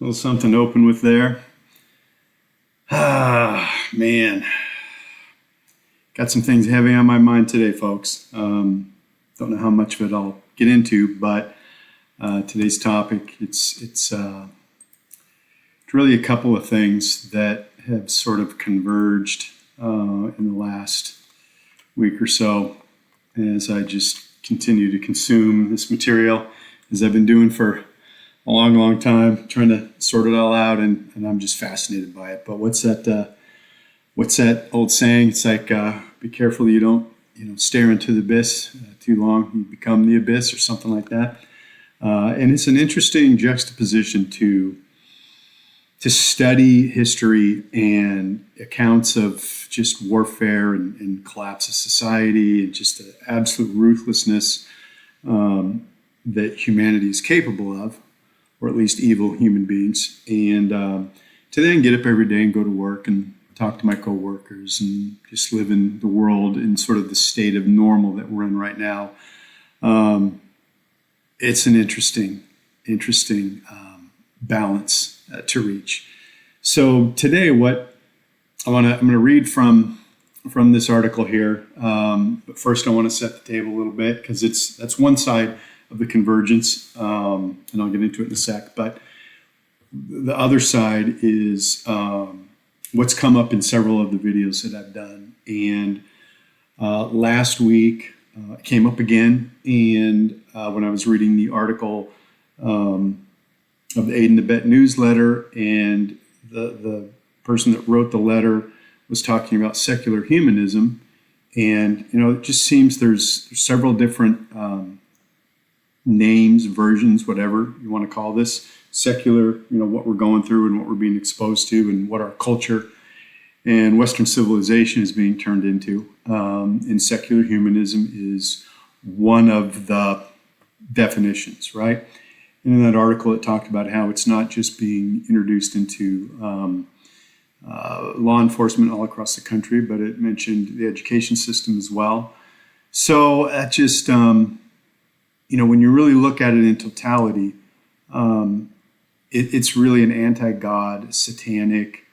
little something to open with there. Man. Got some things heavy on my mind today, folks. Don't know how much of it I'll get into, but today's topic, it's really a couple of things that have sort of converged in the last week or so as I just continue to consume this material, as I've been doing for a long time, trying to sort it all out, and I'm just fascinated by it. But what's that old saying? It's like, be careful you don't stare into the abyss too long, you become the abyss, or something like that. And it's an interesting juxtaposition to study history and accounts of just warfare and collapse of society and just the absolute ruthlessness that humanity is capable of, or at least evil human beings. And to then get up every day and go to work and talk to my coworkers and just live in the world in sort of the state of normal that we're in right now. It's an interesting balance to reach. So today, what I'm going to read from this article here. But first, I want to set the table a little bit, because that's one side of the convergence, and I'll get into it in a sec. But the other side is what's come up in several of the videos that I've done. And last week it came up again, and when I was reading the article of the Aid and Abet newsletter, and the person that wrote the letter was talking about secular humanism. And it just seems there's several different names, versions, whatever you want to call this. Secular, what we're going through and what we're being exposed to, and what our culture and Western civilization is being turned into. And secular humanism is one of the definitions, right? And in that article, it talked about how it's not just being introduced into law enforcement all across the country, but it mentioned the education system as well. So that just, when you really look at it in totality, it's really an anti-God, satanic,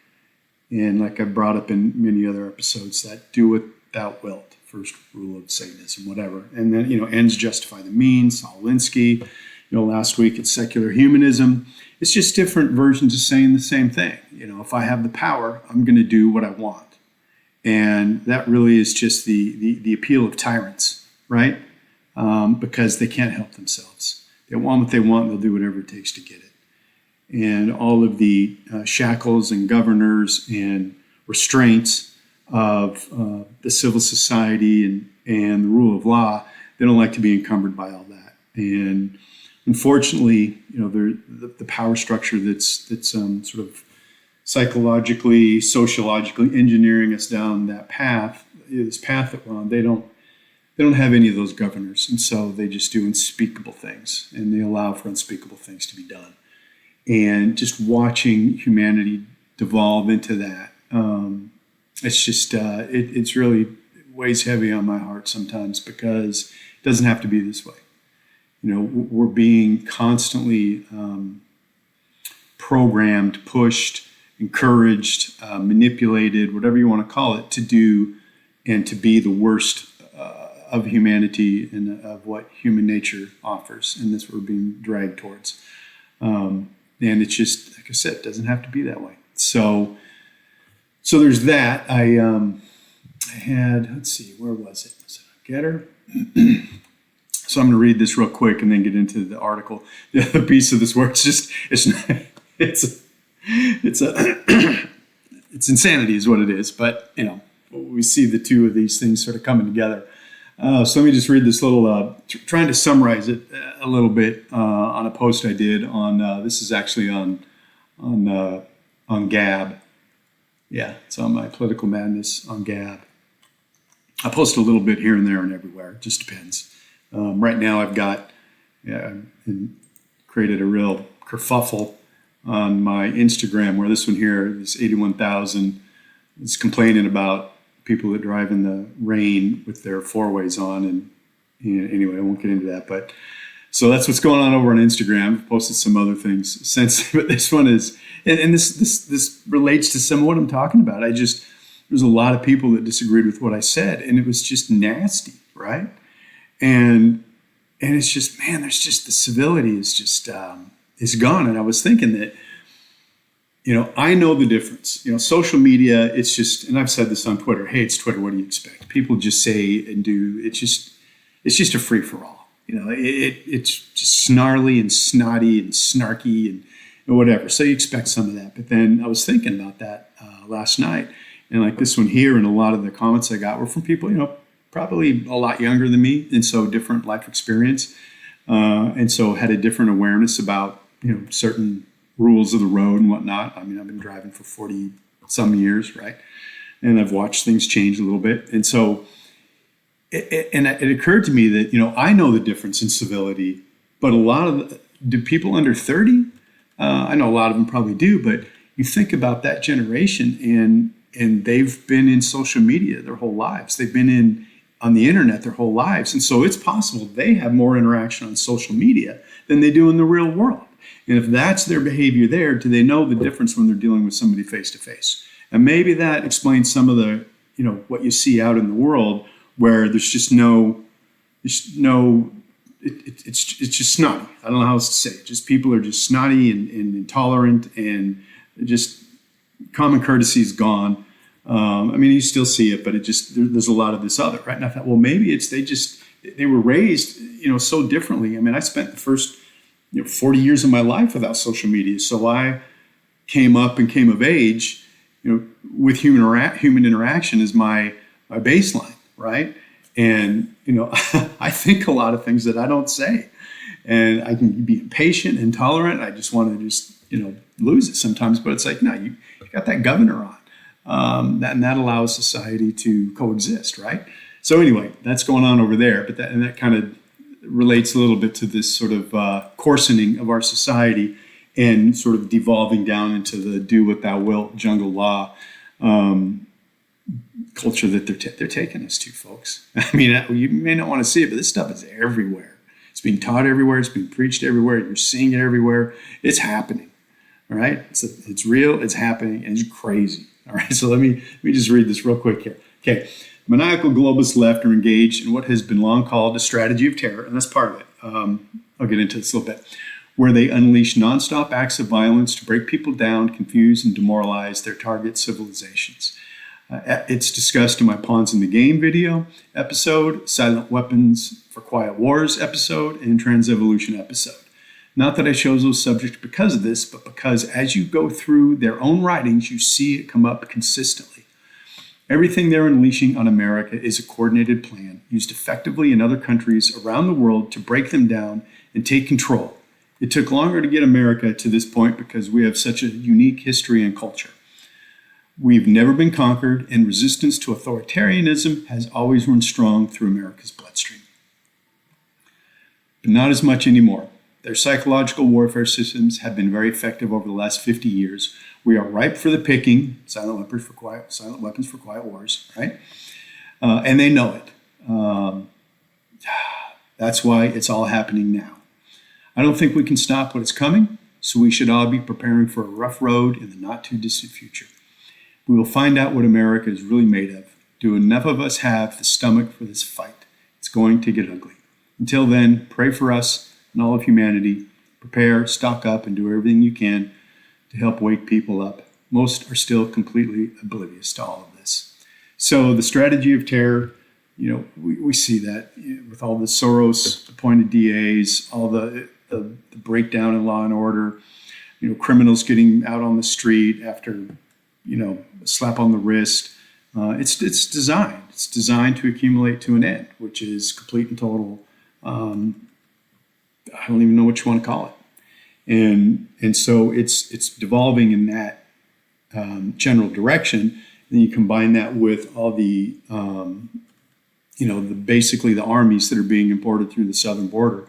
and like I brought up in many other episodes, that do without wilt, first rule of Satanism, whatever. And then, ends justify the means, Saul Alinsky. Last week it's secular humanism. It's just different versions of saying the same thing. If I have the power, I'm going to do what I want. And that really is just the appeal of tyrants, right? Because they can't help themselves. They want what they want, they'll do whatever it takes to get it. And all of the shackles and governors and restraints of the civil society and the rule of law, they don't like to be encumbered by all that. And unfortunately, the power structure that's sort of psychologically, sociologically engineering us down that path, this path that we're on, they don't have any of those governors. And so they just do unspeakable things, and they allow for unspeakable things to be done. And just watching humanity devolve into that, it's just, it's really weighs heavy on my heart sometimes, because it doesn't have to be this way. We're being constantly programmed, pushed, encouraged, manipulated, whatever you want to call it, to do and to be the worst of humanity and of what human nature offers. And that's what we're being dragged towards. And it's just, like I said, it doesn't have to be that way. So there's that. I had, let's see, where was it? Was it a Getter? So I'm going to read this real quick and then get into the article. The other piece of this where it's insanity is what it is. But, we see the two of these things sort of coming together. So let me just read this little, trying to summarize it a little bit on a post I did on, this is actually on Gab. Yeah, it's on my Political Madness on Gab. I post a little bit here and there and everywhere. It just depends. Right now I've got created a real kerfuffle on my Instagram, where this one here, this 81,000, is complaining about people that drive in the rain with their four-ways on. And anyway, I won't get into that. But So that's what's going on over on Instagram. I've posted some other things since, but this one is, and this relates to some of what I'm talking about. There's a lot of people that disagreed with what I said, and it was just nasty, right? And it's just, man, there's just the civility is just is gone. And I was thinking that, I know the difference. Social media, it's just, and I've said this on Twitter. Hey, it's Twitter. What do you expect? People just say and do. It's just a free for all. It's just snarly and snotty and snarky and whatever. So you expect some of that. But then I was thinking about that last night, and like this one here, and a lot of the comments I got were from people, probably a lot younger than me, and so different life experience, and so had a different awareness about certain rules of the road and whatnot. I mean, I've been driving for 40 some years, right? And I've watched things change a little bit, and so. It occurred to me that, I know the difference in civility, but do people under 30? I know a lot of them probably do, but you think about that generation and they've been in social media their whole lives. They've been on the internet their whole lives. And so it's possible they have more interaction on social media than they do in the real world. And if that's their behavior there, do they know the difference when they're dealing with somebody face to face? And maybe that explains some of the, what you see out in the world, where there's just it's just snotty. I don't know how else to say it. Just people are just snotty and intolerant, and just common courtesy is gone. You still see it, but there's a lot of this other, right? And I thought, well, maybe they were raised, so differently. I mean, I spent the first 40 years of my life without social media, so I came up and came of age, with human interaction as my baseline. Right. And, I think a lot of things that I don't say, and I can be impatient, intolerant. I just want to lose it sometimes. But it's like, no, you got that governor on, and that allows society to coexist. Right. So anyway, that's going on over there. But that kind of relates a little bit to this sort of coarsening of our society and sort of devolving down into the do what thou wilt jungle law. Culture that they're taking us to, folks. I mean, you may not want to see it, but this stuff is everywhere. It's being taught everywhere. It's being preached everywhere. You're seeing it everywhere. It's happening. All right. It's real. It's happening. And it's crazy. All right. So let me just read this real quick here. Okay. Maniacal globalist left are engaged in what has been long called a strategy of terror, and that's part of it. I'll get into this a little bit, where they unleash nonstop acts of violence to break people down, confuse, and demoralize their target civilizations. It's discussed in my Pawns in the Game video episode, Silent Weapons for Quiet Wars episode, and Trans-Evolution episode. Not that I chose those subjects because of this, but because as you go through their own writings, you see it come up consistently. Everything they're unleashing on America is a coordinated plan used effectively in other countries around the world to break them down and take control. It took longer to get America to this point because we have such a unique history and culture. We've never been conquered, and resistance to authoritarianism has always run strong through America's bloodstream. But not as much anymore. Their psychological warfare systems have been very effective over the last 50 years. We are ripe for the picking, silent weapons for quiet wars, right? And they know it. That's why it's all happening now. I don't think we can stop what is coming, so we should all be preparing for a rough road in the not-too-distant future. We will find out what America is really made of. Do enough of us have the stomach for this fight? It's going to get ugly. Until then, pray for us and all of humanity. Prepare, stock up, and do everything you can to help wake people up. Most are still completely oblivious to all of this. So the strategy of terror, we see that with all the Soros-appointed DAs, all the breakdown in law and order, criminals getting out on the street after, a slap on the wrist. It's designed. It's designed to accumulate to an end, which is complete and total. I don't even know what you want to call it. And so it's devolving in that general direction. Then you combine that with all the, basically the armies that are being imported through the southern border.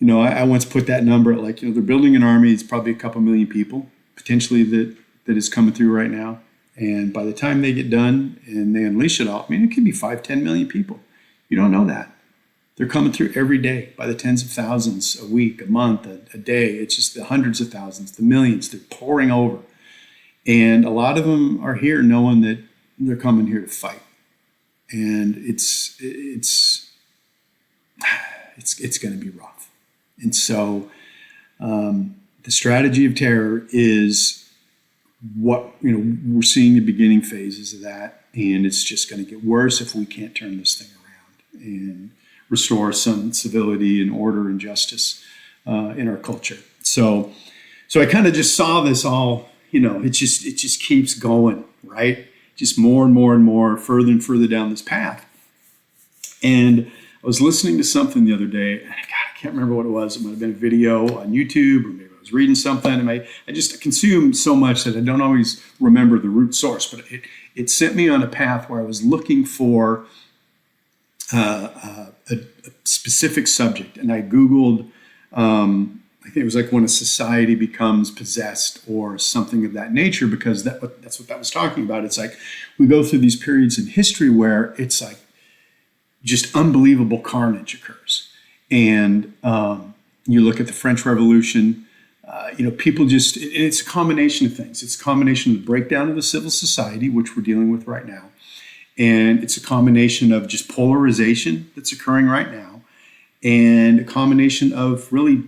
I once put that number at they're building an army. It's probably a couple million people potentially that is coming through right now. And by the time they get done and they unleash it all, it could be 5-10 million people. You don't know that. They're coming through every day by the tens of thousands, a week, a month, a day. It's just the hundreds of thousands, the millions. They're pouring over. And a lot of them are here knowing that they're coming here to fight. And it's going to be rough. And so the strategy of terror is what, we're seeing the beginning phases of that. And it's just going to get worse if we can't turn this thing around and restore some civility and order and justice in our culture. So I kind of just saw this all, it just keeps going, right? Just more and more and more, further and further down this path. And I was listening to something the other day, and I can't remember what it was. It might have been a video on YouTube, or maybe I was reading something, and I just consume so much that I don't always remember the root source. But it sent me on a path where I was looking for a specific subject, and I Googled, I think it was like when a society becomes possessed or something of that nature, because that's what that was talking about. It's like we go through these periods in history where it's like just unbelievable carnage occurs. And you look at the French Revolution, people just, it's a combination of things. It's a combination of the breakdown of the civil society, which we're dealing with right now. And it's a combination of just polarization that's occurring right now, and a combination of really,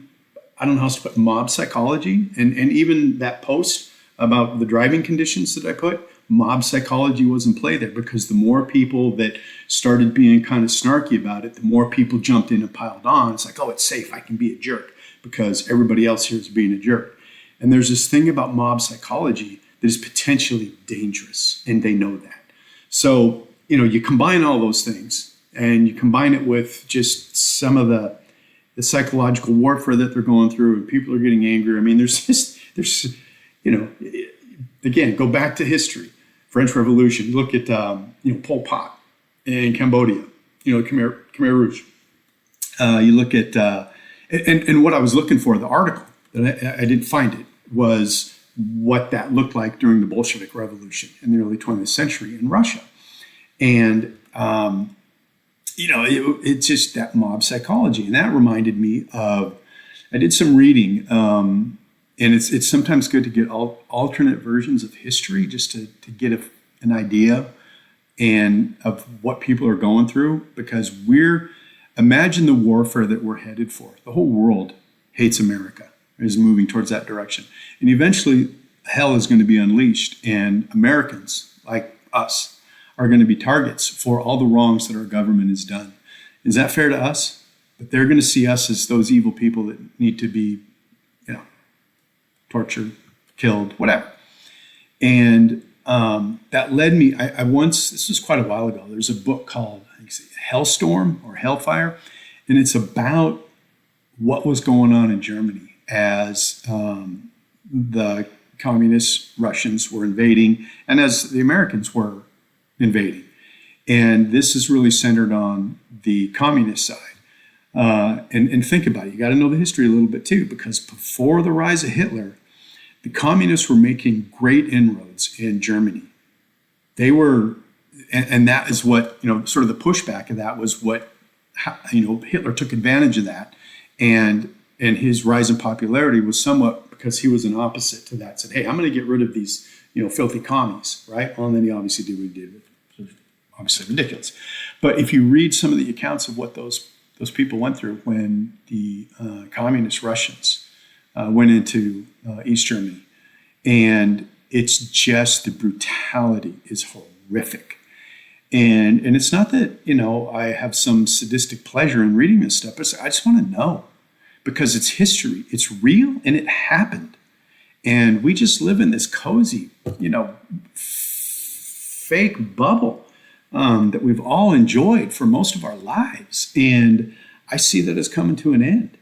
I don't know how else to put, mob psychology. And even that post about the driving conditions that I put, mob psychology was in play there, because the more people that started being kind of snarky about it, the more people jumped in and piled on. It's like, oh, it's safe. I can be a jerk because everybody else here is being a jerk. And there's this thing about mob psychology that is potentially dangerous, and they know that. So, you combine all those things, and you combine it with just some of the psychological warfare that they're going through, and people are getting angry. I mean, there's again, go back to history, French Revolution. Look at, Pol Pot in Cambodia, Khmer Rouge. You look at, and what I was looking for, the article that I didn't find it, was what that looked like during the Bolshevik Revolution in the early 20th century in Russia. And, it's just that mob psychology. And that reminded me of, I did some reading, and it's sometimes good to get alternate versions of history just to get an idea and of what people are going through, because imagine the warfare that we're headed for. The whole world hates America, is moving towards that direction. And eventually hell is going to be unleashed, and Americans like us are going to be targets for all the wrongs that our government has done. Is that fair to us? But they're going to see us as those evil people that need to be, tortured, killed, whatever. And that led me, I once, this was quite a while ago, there's a book called, I think it's Hellstorm or Hellfire, and it's about what was going on in Germany as the communist Russians were invading, and as the Americans were invading. And this is really centered on the communist side. And think about it. You got to know the history a little bit too, because before the rise of Hitler, the communists were making great inroads in Germany. They were, and that is what, sort of the pushback of that was what, Hitler took advantage of that. And his rise in popularity was somewhat because he was an opposite to that. Said, hey, I'm going to get rid of these, filthy commies, right? Well, and then he obviously did what he did. Obviously ridiculous. But if you read some of the accounts of what those people went through when the communist Russians went into East Germany, and it's just, the brutality is horrific. And it's not that, I have some sadistic pleasure in reading this stuff, but I just want to know, because it's history, it's real, and it happened. And we just live in this cozy, fake bubble that we've all enjoyed for most of our lives. And I see that as coming to an end.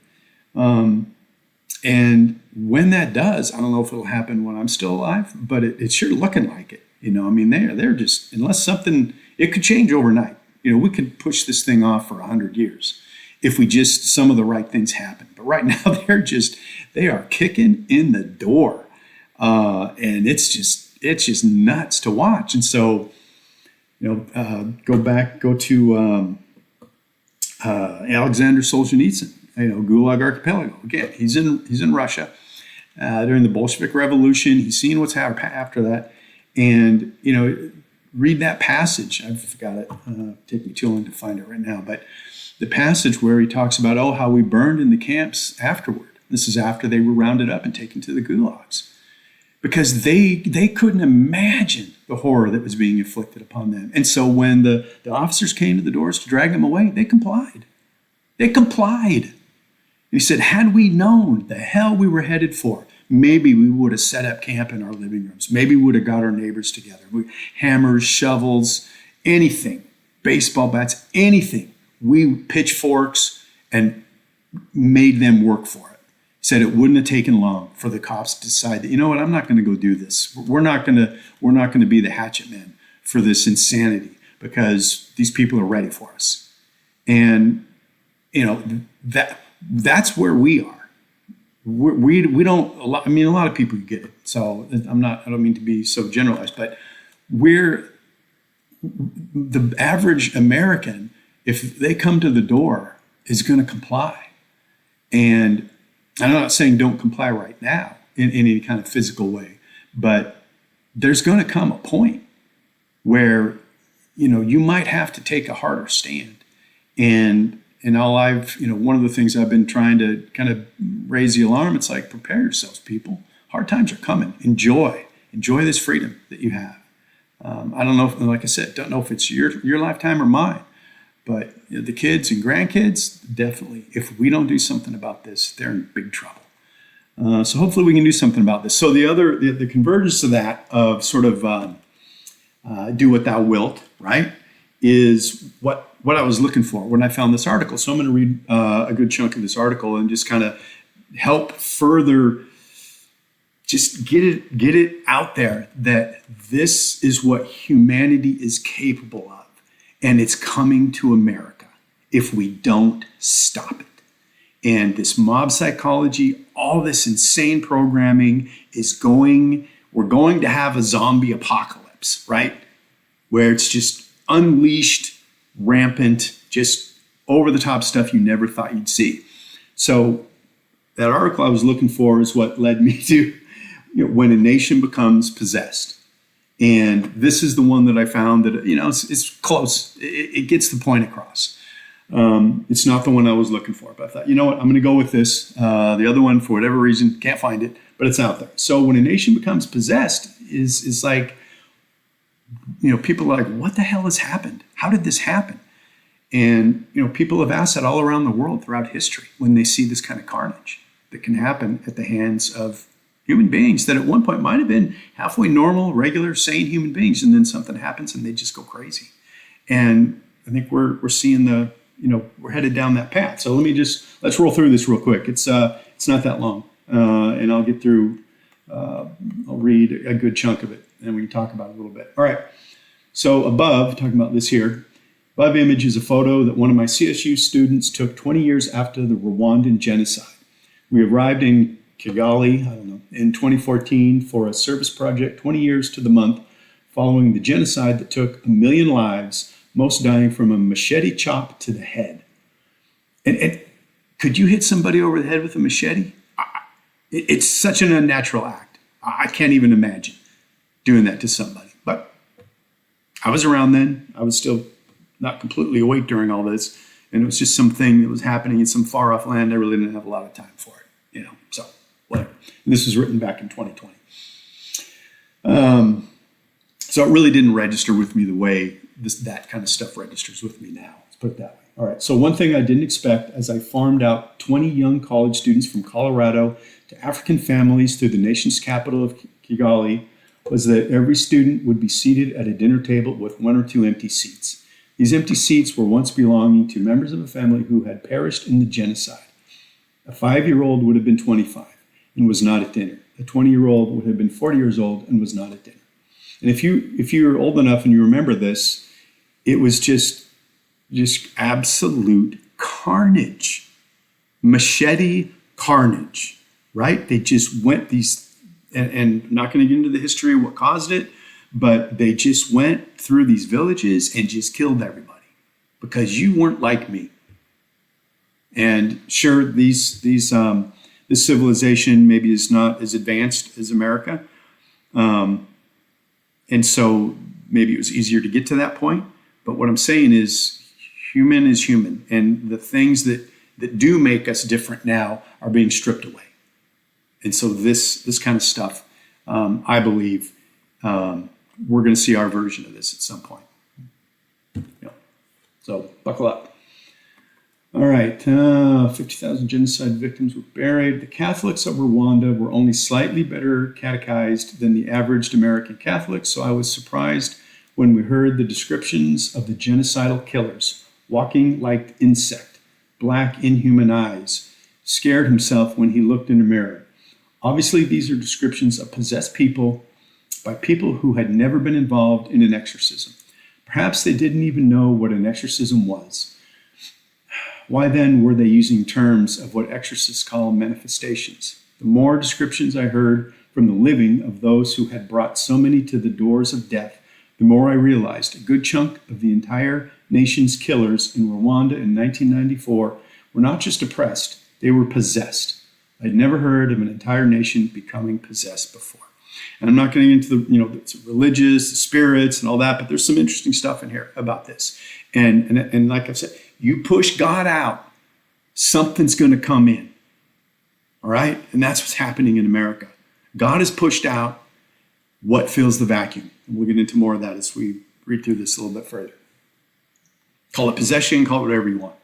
And when that does, I don't know if it'll happen when I'm still alive, but it's sure looking like it. They're just, unless something, it could change overnight. We could push this thing off for 100 years if we just, some of the right things happen. But right now they are kicking in the door. And it's just nuts to watch. And so, go to Alexander Solzhenitsyn, Gulag Archipelago. Again, he's in Russia during the Bolshevik Revolution. He's seen what's happened after that, and read that passage. I forgot it. Take me too long to find it right now, but the passage where he talks about how we burned in the camps afterward. This is after they were rounded up and taken to the gulags, because they couldn't imagine the horror that was being inflicted upon them. And so when the officers came to the doors to drag them away, they complied. They complied. He said, had we known the hell we were headed for, maybe we would have set up camp in our living rooms. Maybe we would have got our neighbors together. Hammers, shovels, anything, baseball bats, anything. We pitchforks and made them work for it. Said it wouldn't have taken long for the cops to decide that, I'm not going to go do this. We're not going to be the hatchet men for this insanity, because these people are ready for us. And that's where we are. We don't. A lot of people get it. So I don't mean to be so generalized, but we're the average American. If they come to the door, is going to comply. And I'm not saying don't comply right now in any kind of physical way, but there's going to come a point where, you might have to take a harder stand. And one of the things I've been trying to kind of raise the alarm, it's like, prepare yourselves, people. Hard times are coming. Enjoy this freedom that you have. I don't know, like I said, don't know if it's your lifetime or mine. But the kids and grandkids, definitely, if we don't do something about this, they're in big trouble. So hopefully we can do something about this. So the convergence to that of sort of do what thou wilt, right, is what I was looking for when I found this article. So I'm going to read a good chunk of this article and just kind of help further just get it out there that this is what humanity is capable of. And it's coming to America if we don't stop it. And this mob psychology, all this insane programming we're going to have a zombie apocalypse, right? Where it's just unleashed, rampant, just over the top stuff you never thought you'd see. So that article I was looking for is what led me to when a nation becomes possessed. And this is the one that I found that, it's close. It gets the point across. It's not the one I was looking for, but I thought, I'm going to go with this. The other one, for whatever reason, can't find it, but it's out there. So when a nation becomes possessed is like, people are like, what the hell has happened? How did this happen? And, people have asked that all around the world throughout history when they see this kind of carnage that can happen at the hands of human beings that at one point might have been halfway normal, regular, sane human beings, and then something happens and they just go crazy. And I think we're seeing we're headed down that path. So let's roll through this real quick. It's not that long, and I'll get through. I'll read a good chunk of it, and we can talk about it a little bit. All right. So above, talking about this here, above image is a photo that one of my CSU students took 20 years after the Rwandan genocide. We arrived in Kigali, in 2014 for a service project 20 years to the month following the genocide that took 1 million lives, most dying from a machete chop to the head. And could you hit somebody over the head with a machete? It's such an unnatural act. I can't even imagine doing that to somebody. But I was around then. I was still not completely awake during all this. And it was just something that was happening in some far off land. I really didn't have a lot of time for it, so whatever. And this was written back in 2020. So it really didn't register with me the way that kind of stuff registers with me now. Let's put it that way. All right. So one thing I didn't expect as I farmed out 20 young college students from Colorado to African families through the nation's capital of Kigali was that every student would be seated at a dinner table with 1 or 2 empty seats. These empty seats were once belonging to members of a family who had perished in the genocide. A 5-year-old would have been 25 and was not at dinner. A 20-year-old would have been 40 years old and was not at dinner. And if you're old enough and you remember this, it was just absolute carnage, machete carnage, right? They just went and I'm not going to get into the history of what caused it, but they just went through these villages and just killed everybody because you weren't like me. And sure, this civilization maybe is not as advanced as America, and so maybe it was easier to get to that point. But what I'm saying is human, and the things that do make us different now are being stripped away. And so this kind of stuff, I believe, we're going to see our version of this at some point. Yeah. So buckle up. All right, 50,000 genocide victims were buried. The Catholics of Rwanda were only slightly better catechized than the average American Catholic, so I was surprised when we heard the descriptions of the genocidal killers, walking like insect, black inhuman eyes, scared himself when he looked in a mirror. Obviously, these are descriptions of possessed people by people who had never been involved in an exorcism. Perhaps they didn't even know what an exorcism was. Why then were they using terms of what exorcists call manifestations? The more descriptions I heard from the living of those who had brought so many to the doors of death, the more I realized a good chunk of the entire nation's killers in Rwanda in 1994 were not just oppressed, they were possessed. I'd never heard of an entire nation becoming possessed before. And I'm not getting into the religious, the spirits, and all that, but there's some interesting stuff in here about this. And like I've said, you push God out, something's going to come in. All right? And that's what's happening in America. God has pushed out what fills the vacuum. And we'll get into more of that as we read through this a little bit further. Call it possession, call it whatever you want.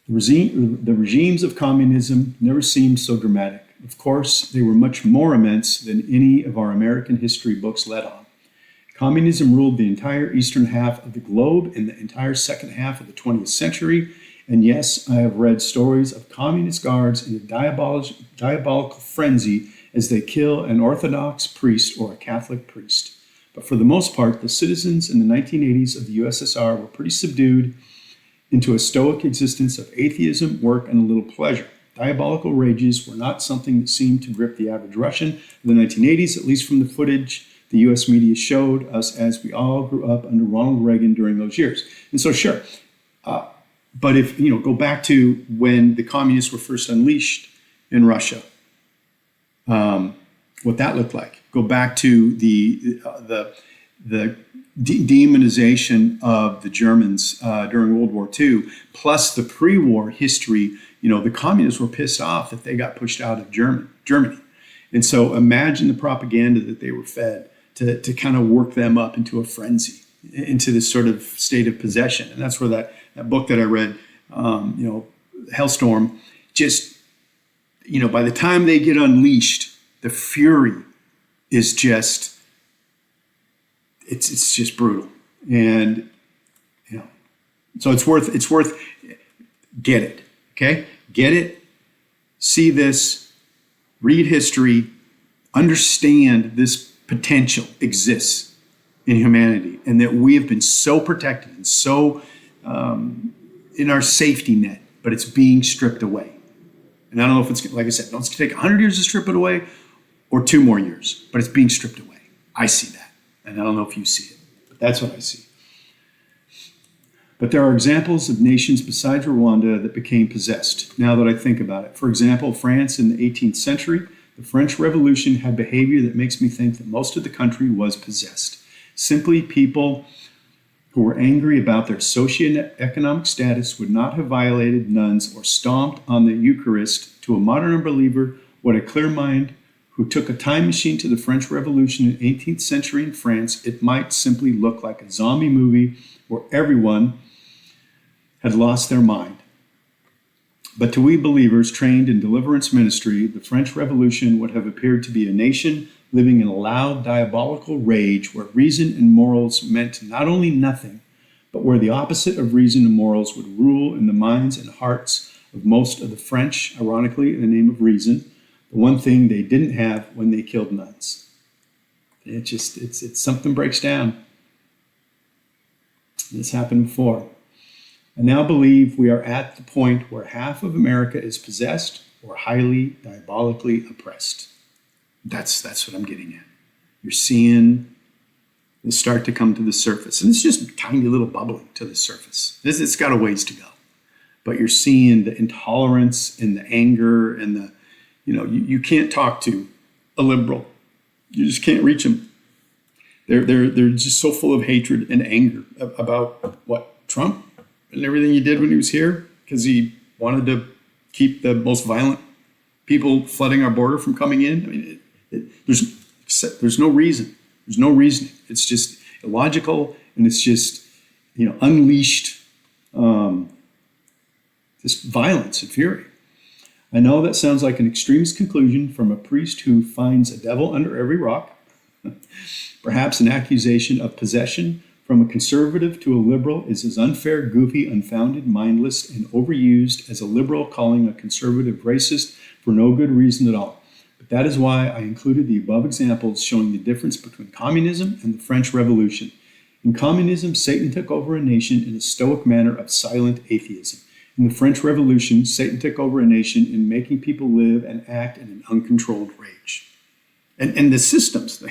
The regimes of communism never seemed so dramatic. Of course, they were much more immense than any of our American history books let on. Communism ruled the entire eastern half of the globe in the entire second half of the 20th century. And yes, I have read stories of communist guards in a diabolical frenzy as they kill an Orthodox priest or a Catholic priest. But for the most part, the citizens in the 1980s of the USSR were pretty subdued into a stoic existence of atheism, work, and a little pleasure. Diabolical rages were not something that seemed to grip the average Russian in the 1980s, at least from the footage the U.S. media showed us as we all grew up under Ronald Reagan during those years. And so, sure, but if, go back to when the communists were first unleashed in Russia, what that looked like. Go back to the demonization of the Germans during World War II, plus the pre-war history. The communists were pissed off that they got pushed out of Germany. And so imagine the propaganda that they were fed to kind of work them up into a frenzy, into this sort of state of possession. And that's where that book that I read, Hellstorm, just, by the time they get unleashed, the fury is just, it's just brutal. And, so it's worth, get it, okay? Get it, see this, read history, understand this potential exists in humanity, and that we have been so protected and so in our safety net, but it's being stripped away. And I don't know if it's, like I said, it's going to take 100 years to strip it away or 2 more years, but it's being stripped away. I see that. And I don't know if you see it, but that's what I see. But there are examples of nations besides Rwanda that became possessed, now that I think about it. For example, France in the 18th century, the French Revolution had behavior that makes me think that most of the country was possessed. Simply people who were angry about their socioeconomic status would not have violated nuns or stomped on the Eucharist. To a modern unbeliever, what a clear mind who took a time machine to the French Revolution in the 18th century in France, it might simply look like a zombie movie where everyone had lost their mind. But to we believers trained in deliverance ministry, the French Revolution would have appeared to be a nation living in a loud, diabolical rage where reason and morals meant not only nothing, but where the opposite of reason and morals would rule in the minds and hearts of most of the French, ironically, in the name of reason, the one thing they didn't have when they killed nuns. It's something breaks down. This happened before. I now believe we are at the point where half of America is possessed or highly diabolically oppressed. That's what I'm getting at. You're seeing start to come to the surface. And it's just tiny little bubbling to the surface. It's got a ways to go. But you're seeing the intolerance and the anger and the, you can't talk to a liberal. You just can't reach them. They're just so full of hatred and anger about what, Trump and everything he did when he was here, because he wanted to keep the most violent people flooding our border from coming in. I mean, there's no reason. There's no reasoning. It's just illogical, and it's just, unleashed this violence and fury. I know that sounds like an extremist conclusion from a priest who finds a devil under every rock. Perhaps an accusation of possession from a conservative to a liberal is as unfair, goofy, unfounded, mindless, and overused as a liberal calling a conservative racist for no good reason at all. But that is why I included the above examples showing the difference between communism and the French Revolution. In communism, Satan took over a nation in a stoic manner of silent atheism. In the French Revolution, Satan took over a nation in making people live and act in an uncontrolled rage. And the systems,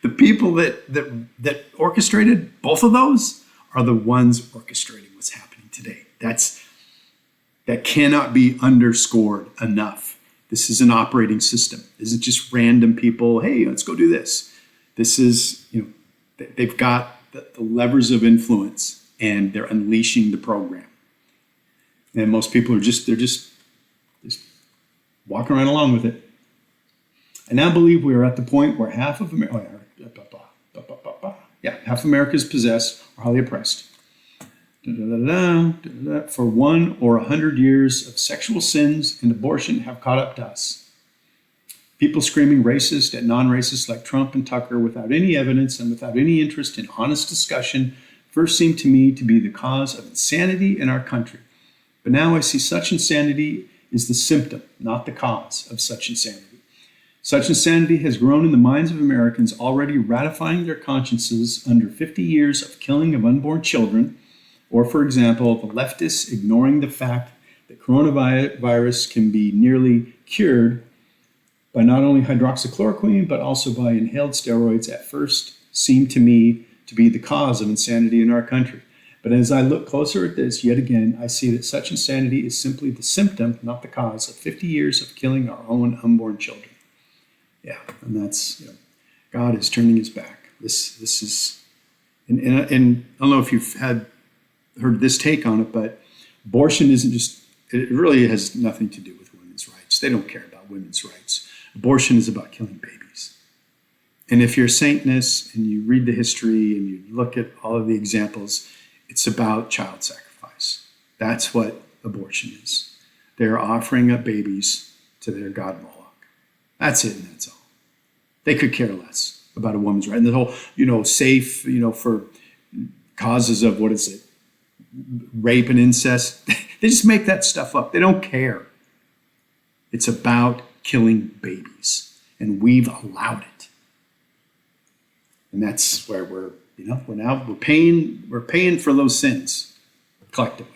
the people that orchestrated both of those are the ones orchestrating what's happening today. That cannot be underscored enough. This is an operating system. This isn't just random people, hey, let's go do this. This is, they've got the levers of influence, and they're unleashing the program. And most people are just walking right along with it. I now believe we are at the point where half of America, half America is possessed or highly oppressed. For 1 or 100 years of sexual sins and abortion have caught up to us. People screaming racist at non-racists like Trump and Tucker without any evidence and without any interest in honest discussion first seemed to me to be the cause of insanity in our country. But now I see such insanity is the symptom, not the cause of such insanity. Such insanity has grown in the minds of Americans, already ratifying their consciences under 50 years of killing of unborn children, or, for example, the leftists ignoring the fact that coronavirus can be nearly cured by not only hydroxychloroquine, but also by inhaled steroids, at first seemed to me to be the cause of insanity in our country. But as I look closer at this, yet again, I see that such insanity is simply the symptom, not the cause, of 50 years of killing our own unborn children. Yeah, and that's, God is turning his back. This is, and I don't know if you've heard this take on it, but abortion isn't just, it really has nothing to do with women's rights. They don't care about women's rights. Abortion is about killing babies. And if you're a Satanist and you read the history and you look at all of the examples, it's about child sacrifice. That's what abortion is. They're offering up babies to their god Moloch. That's it, and that's all. They could care less about a woman's right. And the whole, safe, for causes of, rape and incest. They just make that stuff up. They don't care. It's about killing babies, and we've allowed it. And that's where we're paying for those sins collectively.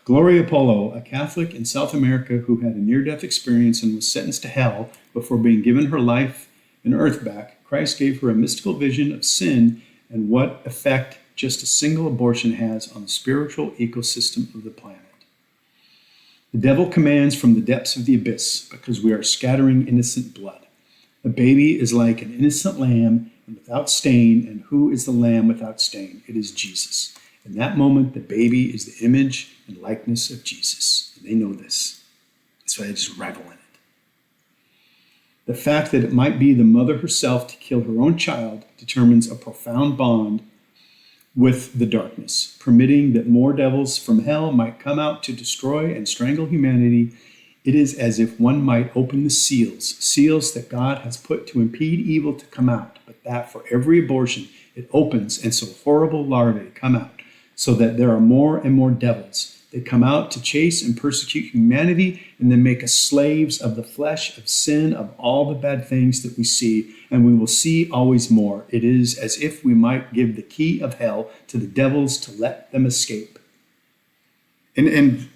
Gloria Polo, a Catholic in South America who had a near-death experience and was sentenced to hell before being given her life and earth back, Christ gave her a mystical vision of sin and what effect just a single abortion has on the spiritual ecosystem of the planet. The devil commands from the depths of the abyss because we are scattering innocent blood. A baby is like an innocent lamb and without stain, and who is the lamb without stain? It is Jesus. In that moment, the baby is the image and likeness of Jesus. And they know this. That's why they just revel in it. The fact that it might be the mother herself to kill her own child determines a profound bond with the darkness, permitting that more devils from hell might come out to destroy and strangle humanity. It is as if one might open the seals that God has put to impede evil to come out, but that for every abortion it opens and so horrible larvae come out, so that there are more and more devils. They come out to chase and persecute humanity and then make us slaves of the flesh, of sin, of all the bad things that we see, and we will see always more. It is as if we might give the key of hell to the devils to let them escape. And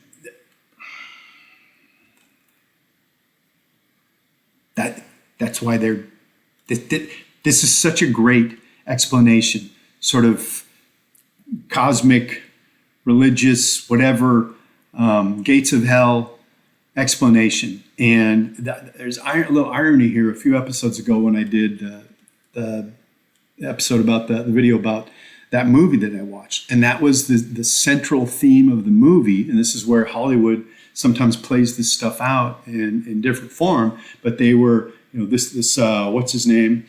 that's why they're This is such a great explanation, sort of cosmic, religious, whatever, gates of hell explanation. And there's a little irony here. A few episodes ago when I did the episode about the video about that movie that I watched, and that was the central theme of the movie. And this is where Hollywood sometimes plays this stuff out in different form. But they were, this what's his name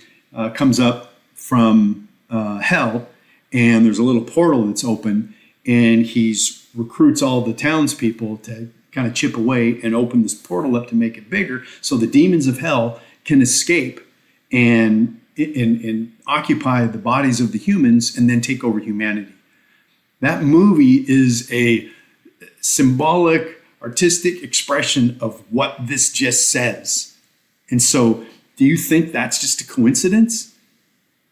comes up from hell, and there's a little portal that's open, and he's recruits all the townspeople to kind of chip away and open this portal up to make it bigger, so the demons of hell can escape and occupy the bodies of the humans and then take over humanity. That movie is a symbolic, artistic expression of what this just says. And so, do you think that's just a coincidence?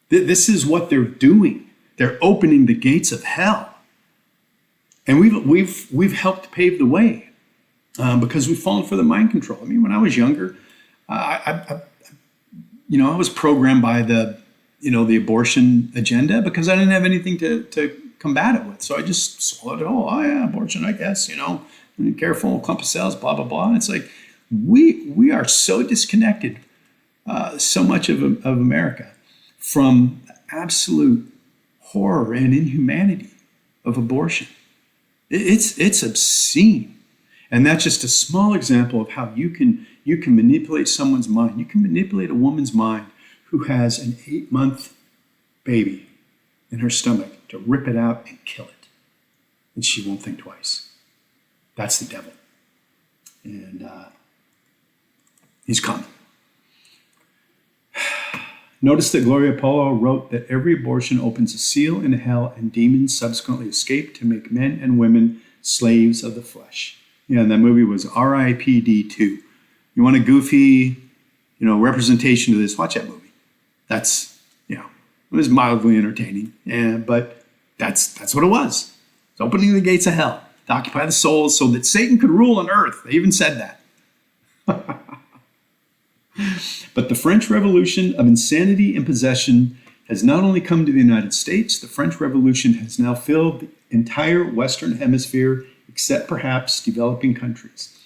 This is what they're doing. They're opening the gates of hell. And we've helped pave the way because we've fallen for the mind control. I mean, when I was younger, I was programmed by the abortion agenda because I didn't have anything to combat it with. So I just swallowed it all. Oh yeah, abortion, I guess, be careful, clump of cells, blah, blah, blah. And it's like, we are so disconnected, so much of America, from absolute horror and inhumanity of abortion. It's obscene. And that's just a small example of how you can manipulate someone's mind. You can manipulate a woman's mind who has an 8-month baby in her stomach to rip it out and kill it. And she won't think twice. That's the devil. And he's coming. Notice that Gloria Polo wrote that every abortion opens a seal in hell, and demons subsequently escape to make men and women slaves of the flesh. Yeah, and that movie was R.I.P.D. 2. You want a goofy, representation of this? Watch that movie. That's, it was mildly entertaining, but that's what it was. It's opening the gates of hell to occupy the souls so that Satan could rule on earth. They even said that. But the French Revolution of insanity and possession has not only come to the United States, the French Revolution has now filled the entire Western Hemisphere, except perhaps developing countries.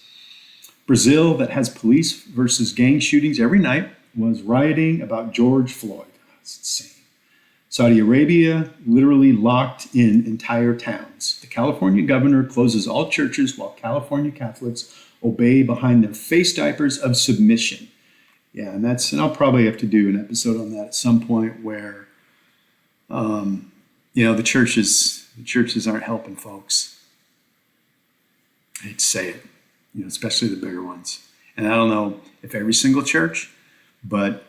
Brazil, that has police versus gang shootings every night, was rioting about George Floyd. That's insane. Saudi Arabia literally locked in entire towns. The California governor closes all churches while California Catholics obey behind their face diapers of submission. Yeah, and I'll probably have to do an episode on that at some point where, the churches aren't helping folks. I hate to say it, especially the bigger ones. And I don't know if every single church, but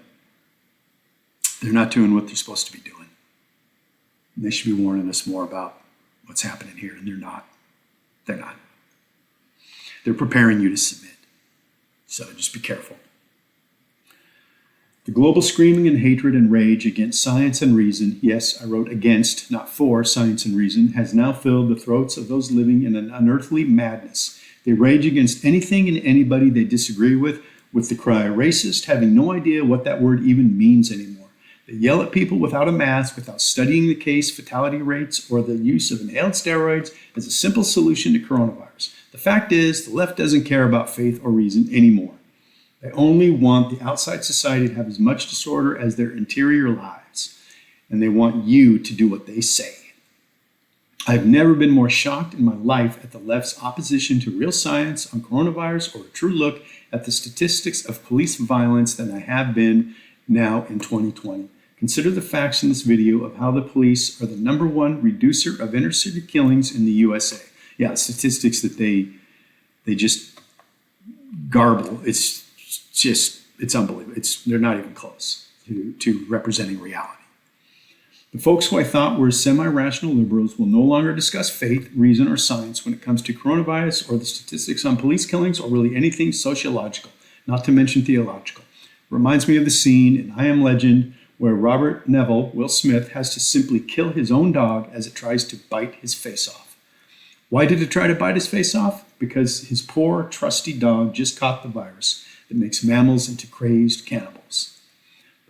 they're not doing what they're supposed to be doing. And they should be warning us more about what's happening here, and they're not. They're not. They're preparing you to submit. So just be careful. The global screaming and hatred and rage against science and reason, yes, I wrote against, not for, science and reason, has now filled the throats of those living in an unearthly madness. They rage against anything and anybody they disagree with the cry racist, having no idea what that word even means anymore. They yell at people without a mask, without studying the case fatality rates or the use of inhaled steroids as a simple solution to coronavirus. The fact is, the left doesn't care about faith or reason anymore. They only want the outside society to have as much disorder as their interior lives, and they want you to do what they say. I've never been more shocked in my life at the left's opposition to real science on coronavirus or a true look at the statistics of police violence than I have been now in 2020. Consider the facts in this video of how the police are the number-one reducer of inner-city killings in the USA. Yeah, statistics that they just garble. It's unbelievable. They're not even close to representing reality. The folks who I thought were semi-rational liberals will no longer discuss faith, reason, or science when it comes to coronavirus or the statistics on police killings or really anything sociological, not to mention theological. It reminds me of the scene in I Am Legend where Robert Neville, Will Smith, has to simply kill his own dog as it tries to bite his face off. Why did it try to bite his face off? Because his poor, trusty dog just caught the virus that makes mammals into crazed cannibals.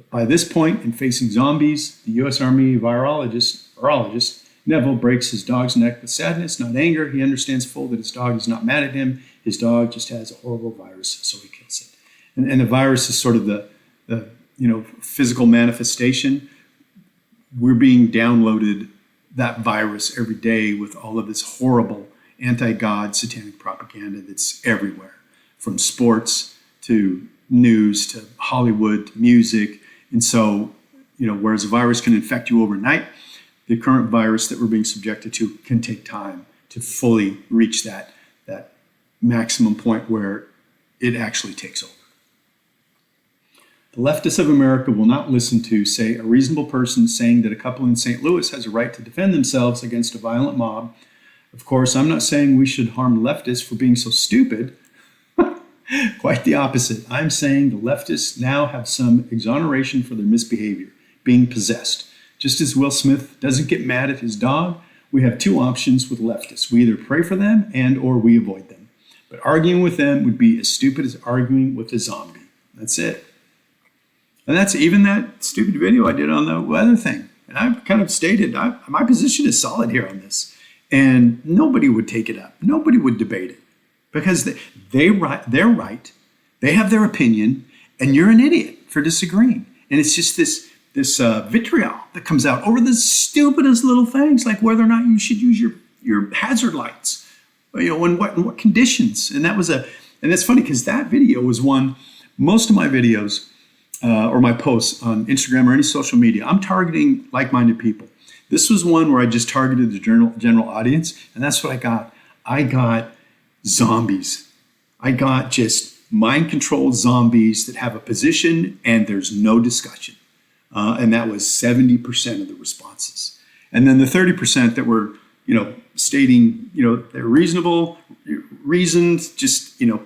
By this point, in facing zombies, the U.S. Army virologist Neville breaks his dog's neck with sadness, not anger. He understands full that his dog is not mad at him. His dog just has a horrible virus, so he kills it. And the virus is sort of the physical manifestation. We're being downloaded that virus every day with all of this horrible anti-God satanic propaganda that's everywhere, from sports to news to Hollywood to music. And so, whereas a virus can infect you overnight, the current virus that we're being subjected to can take time to fully reach that maximum point where it actually takes over. The leftists of America will not listen to, say, a reasonable person saying that a couple in St. Louis has a right to defend themselves against a violent mob. Of course, I'm not saying we should harm leftists for being so stupid. Quite the opposite. I'm saying the leftists now have some exoneration for their misbehavior, being possessed. Just as Will Smith doesn't get mad at his dog, we have two options with leftists. We either pray for them or we avoid them. But arguing with them would be as stupid as arguing with a zombie. That's it. And that's even that stupid video I did on the weather thing. And I've kind of stated my position is solid here on this. And nobody would take it up. Nobody would debate it. Because they're right. They have their opinion. And you're an idiot for disagreeing. And it's just this vitriol that comes out over the stupidest little things, like whether or not you should use your hazard lights, in what conditions. And that's funny because that video was one. Most of my videos or my posts on Instagram or any social media, I'm targeting like-minded people. This was one where I just targeted the general audience, and that's what I got. I got zombies. I got just mind-controlled zombies that have a position and there's no discussion. And that was 70% of the responses. And then the 30% that were, stating, they're reasonable, reasoned, just, the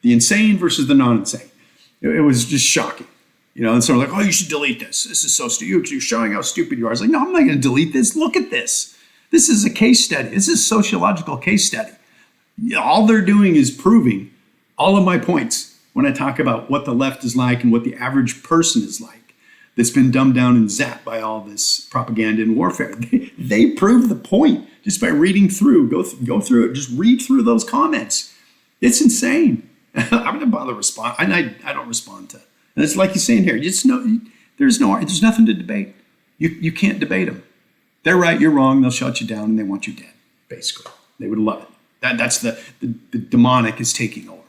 insane versus the non-insane. It was just shocking. And so like, oh, you should delete this. This is so stupid. You're showing how stupid you are. I was like, no, I'm not going to delete this. Look at this. This is a case study. This is a sociological case study. All they're doing is proving all of my points when I talk about what the left is like and what the average person is like that's been dumbed down and zapped by all this propaganda and warfare. They prove the point just by reading through, go through it, just read through those comments. It's insane. I'm going to bother respond. I don't respond to. And it's like he's saying here, there's nothing to debate. You can't debate them. They're right, you're wrong. They'll shut you down and they want you dead. Basically, they would love it. That's the demonic is taking over.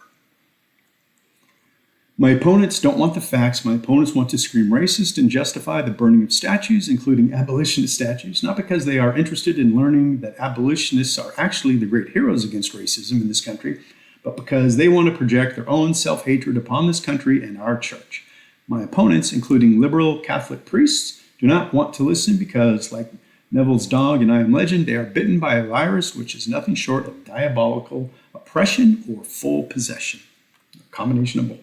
My opponents don't want the facts. My opponents want to scream racist and justify the burning of statues, including abolitionist statues, not because they are interested in learning that abolitionists are actually the great heroes against racism in this country, but because they want to project their own self-hatred upon this country and our church. My opponents, including liberal Catholic priests, do not want to listen because, like Neville's dog in I Am Legend, they are bitten by a virus which is nothing short of diabolical oppression or full possession. A combination of both.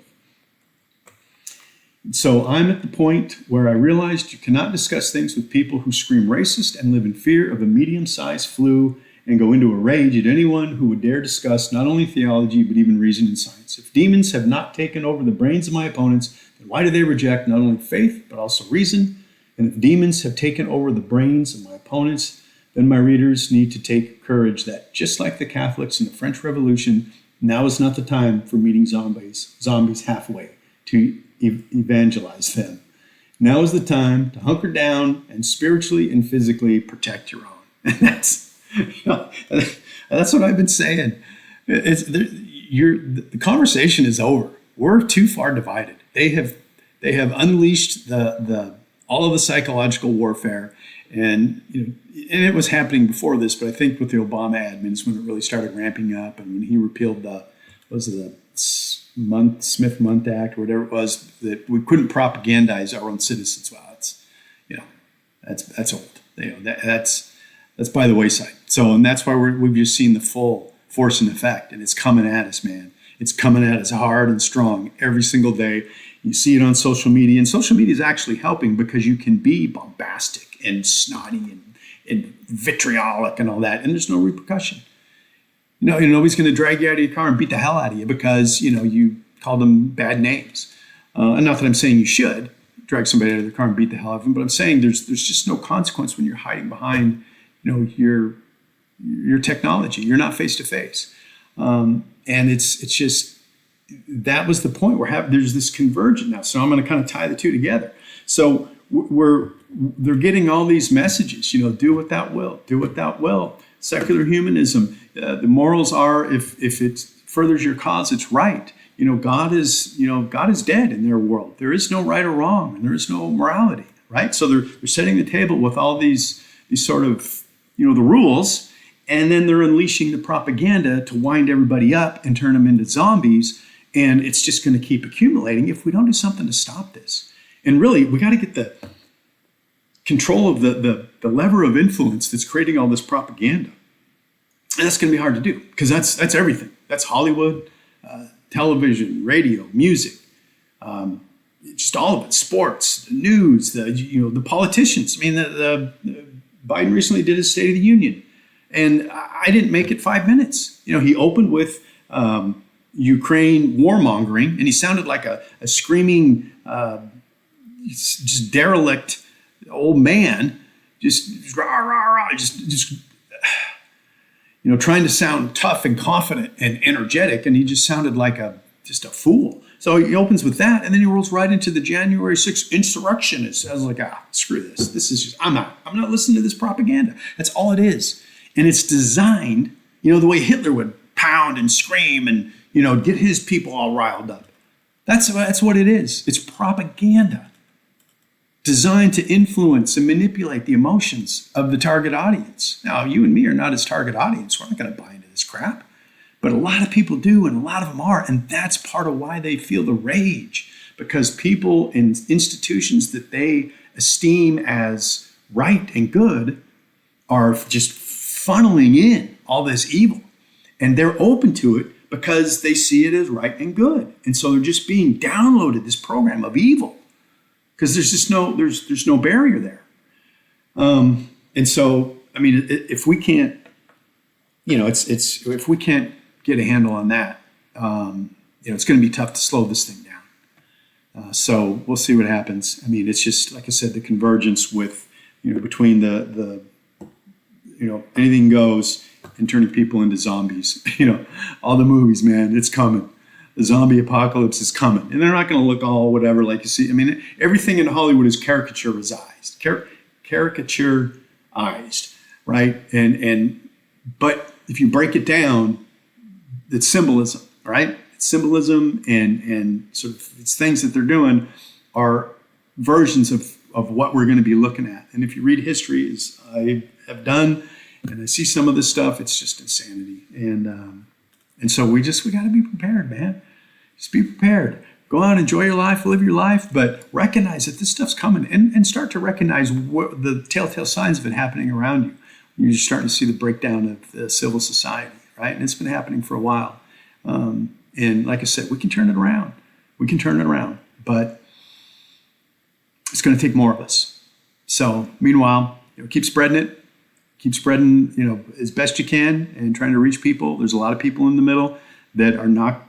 So I'm at the point where I realized you cannot discuss things with people who scream racist and live in fear of a medium-sized flu and go into a rage at anyone who would dare discuss not only theology, but even reason and science. If demons have not taken over the brains of my opponents, then why do they reject not only faith, but also reason? And if demons have taken over the brains of my opponents, then my readers need to take courage that, just like the Catholics in the French Revolution, now is not the time for meeting zombies halfway to evangelize them. Now is the time to hunker down and spiritually and physically protect your own. And that's what I've been saying. The conversation is over. We're too far divided. They have unleashed all of the psychological warfare, and and it was happening before this, but I think with the Obama admin is when it really started ramping up, and when he repealed the Smith-Mundt Act or whatever it was, that we couldn't propagandize our own citizens. Well, that's old. That's by the wayside. So, and that's why we've just seen the full force and effect, and it's coming at us, man. It's coming at us hard and strong every single day. You see it on social media, and social media is actually helping because you can be bombastic and snotty and vitriolic and all that, and there's no repercussion. Nobody's going to drag you out of your car and beat the hell out of you because, you called them bad names. And not that I'm saying you should. drag somebody out of their car and beat the hell out of them. But I'm saying there's just no consequence when you're hiding behind, your technology. You're not face to face, and it's just that was the point. There's this convergence now. So I'm going to kind of tie the two together. So they're getting all these messages. Do what thou wilt. Do what thou wilt. Secular humanism. The morals are if it furthers your cause, it's right. God is dead in their world. There is no right or wrong, and there is no morality, right? So they're setting the table with all these sort of, the rules, and then they're unleashing the propaganda to wind everybody up and turn them into zombies, and it's just going to keep accumulating if we don't do something to stop this. And really, we got to get the control of the lever of influence that's creating all this propaganda. And that's going to be hard to do because that's everything. That's Hollywood, television, radio, music, just all of it. Sports, the news, the politicians. I mean, the Biden recently did his State of the Union, and I didn't make it 5 minutes. He opened with Ukraine warmongering, and he sounded like a screaming, just derelict old man, just rah rah rah, just trying to sound tough and confident and energetic, and he just sounded like just a fool. So he opens with that, and then he rolls right into the January 6th insurrection. It sounds like, screw this. This is just, I'm out. I'm not listening to this propaganda. That's all it is. And it's designed, the way Hitler would pound and scream and, get his people all riled up. That's what it is. It's propaganda designed to influence and manipulate the emotions of the target audience. Now, you and me are not his target audience. We're not going to buy into this crap. But a lot of people do, and a lot of them are. And that's part of why they feel the rage. Because people in institutions that they esteem as right and good are just funneling in all this evil. And they're open to it because they see it as right and good. And so they're just being downloaded this program of evil. Because there's just no barrier there. And so, I mean, if we can't, if we can't get a handle on that, it's going to be tough to slow this thing down. So we'll see what happens. I mean, it's just, like I said, the convergence with, between the anything goes and turning people into zombies. All the movies, man, it's coming. The zombie apocalypse is coming. And they're not going to look all whatever like you see. I mean, everything in Hollywood is caricaturized, right? But if you break it down, it's symbolism, right? It's symbolism and sort of it's things that they're doing are versions of what we're going to be looking at. And if you read history, as I have done, and I see some of this stuff, it's just insanity. And so we got to be prepared, man. Just be prepared. Go out, enjoy your life, live your life, but recognize that this stuff's coming and start to recognize what the telltale signs of it happening around you. You're starting to see the breakdown of the civil society, right? And it's been happening for a while. And like I said, we can turn it around. But it's going to take more of us. So meanwhile, keep spreading it. Keep spreading, as best you can and trying to reach people. There's a lot of people in the middle that are not,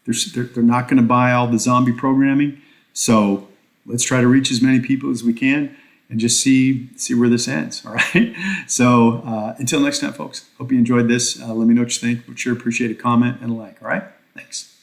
they're not going to buy all the zombie programming. So let's try to reach as many people as we can and just see where this ends. All right. So until next time, folks, hope you enjoyed this. Let me know what you think. Would sure appreciate a comment and a like. All right. Thanks.